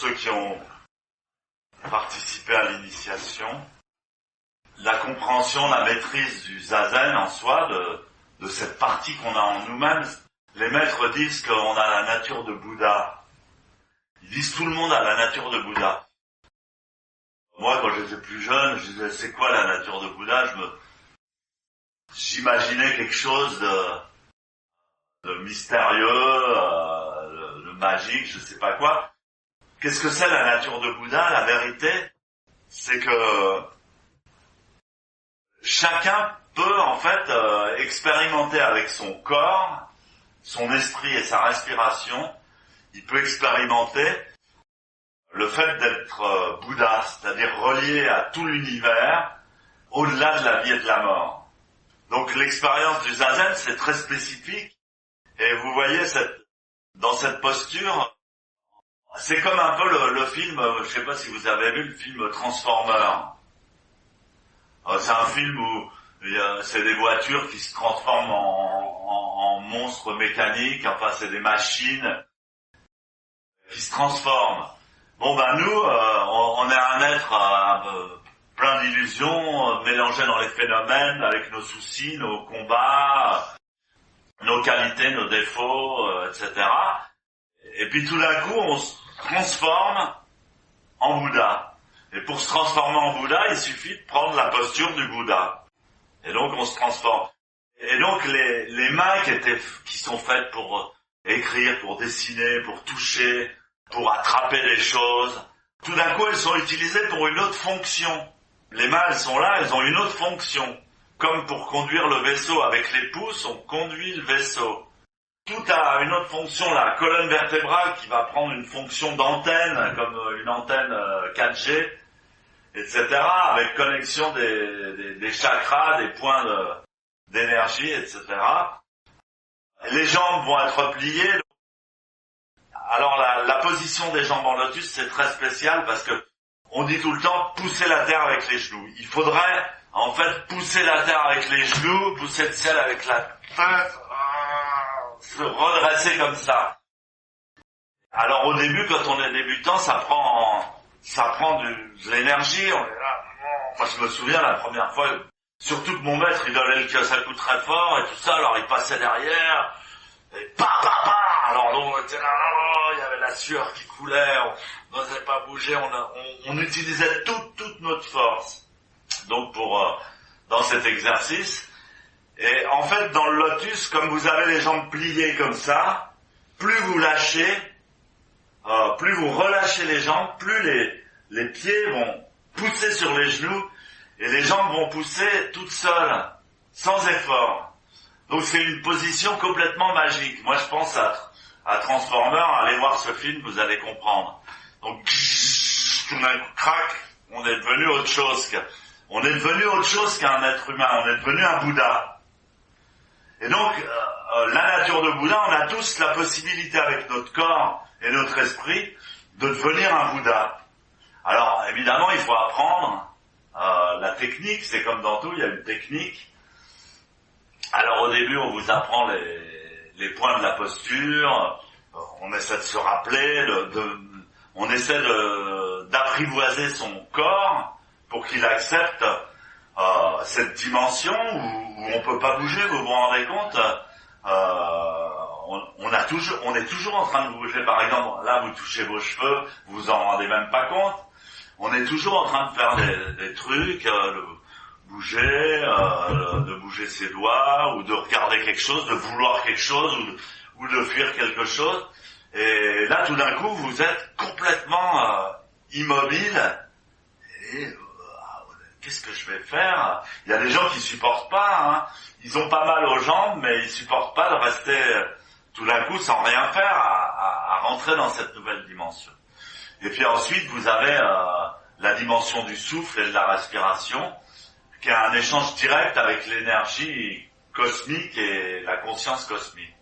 ceux qui ont participé à l'initiation, la compréhension, la maîtrise du zazen en soi, de cette partie qu'on a en nous-mêmes. Les maîtres disent qu'on a la nature de Bouddha. Ils disent tout le monde a la nature de Bouddha. Moi, quand j'étais plus jeune, je disais c'est quoi la nature de Bouddha? J'imaginais quelque chose de mystérieux, de magique, je sais pas quoi. Qu'est-ce que c'est la nature de Bouddha? La vérité, c'est que chacun peut en fait expérimenter avec son corps, son esprit et sa respiration. Il peut expérimenter le fait d'être Bouddha, c'est-à-dire relié à tout l'univers, au-delà de la vie et de la mort. Donc l'expérience du zazen, c'est très spécifique. Et vous voyez, dans cette posture, c'est comme un peu le film, je sais pas si vous avez vu le film Transformers. C'est un film où c'est des voitures qui se transforment en monstres mécaniques, enfin c'est des machines qui se transforment. Bon ben nous, on est un être plein d'illusions, mélangé dans les phénomènes, avec nos soucis, nos combats, nos qualités, nos défauts, etc. Et puis tout d'un coup, on se transforme en Bouddha. Et pour se transformer en Bouddha, il suffit de prendre la posture du Bouddha. Et donc on se transforme. Et donc les mains qui sont faites pour écrire, pour dessiner, pour toucher, pour attraper des choses, tout d'un coup elles sont utilisées pour une autre fonction. Les mains elles sont là, elles ont une autre fonction. Comme pour conduire le vaisseau avec les pouces, on conduit le vaisseau. Tout a une autre fonction, la colonne vertébrale qui va prendre une fonction d'antenne, comme une antenne 4G, etc., avec connexion des chakras, des points d'énergie, etc. Les jambes vont être pliées. Alors la position des jambes en lotus, c'est très spécial parce que on dit tout le temps pousser la terre avec les genoux. Il faudrait en fait pousser la terre avec les genoux, pousser le ciel avec la tête, se redresser comme ça. Alors au début, quand on est débutant, ça prend de l'énergie. On est là. Enfin, je me souviens la première fois, surtout que mon maître, il donnait le kyosaku très fort et tout ça, alors il passait derrière, et alors nous, on était là, il y avait la sueur qui coulait, on n'osait pas bouger, on utilisait toute notre force. Donc dans cet exercice, et en fait dans le lotus, comme vous avez les jambes pliées comme ça, plus vous lâchez, plus vous relâchez les jambes, plus les pieds vont pousser sur les genoux et les jambes vont pousser toutes seules, sans effort. Donc c'est une position complètement magique. Moi je pense à Transformers, allez voir ce film, vous allez comprendre. Donc tout d'un coup, crac, on est devenu autre chose qu'un être humain, on est devenu un Bouddha. Et donc la nature de Bouddha, on a tous la possibilité avec notre corps et notre esprit de devenir un Bouddha. Alors évidemment il faut apprendre la technique, c'est comme dans tout, il y a une technique. Alors au début on vous apprend les points de la posture, on essaie de se rappeler, on essaie d'apprivoiser son corps pour qu'il accepte cette dimension où on peut pas bouger, vous vous rendez compte, on est toujours en train de bouger. Par exemple, là vous touchez vos cheveux, vous vous en rendez même pas compte. On est toujours en train de faire des trucs, de bouger ses doigts, ou de regarder quelque chose, de vouloir quelque chose, ou de fuir quelque chose. Et là, tout d'un coup, vous êtes complètement immobile. Et qu'est-ce que je vais faire? Il y a des gens qui supportent pas, hein. Ils ont pas mal aux jambes, mais ils supportent pas de rester tout d'un coup sans rien faire, à rentrer dans cette nouvelle dimension. Et puis ensuite, vous avez la dimension du souffle et de la respiration, qui a un échange direct avec l'énergie cosmique et la conscience cosmique.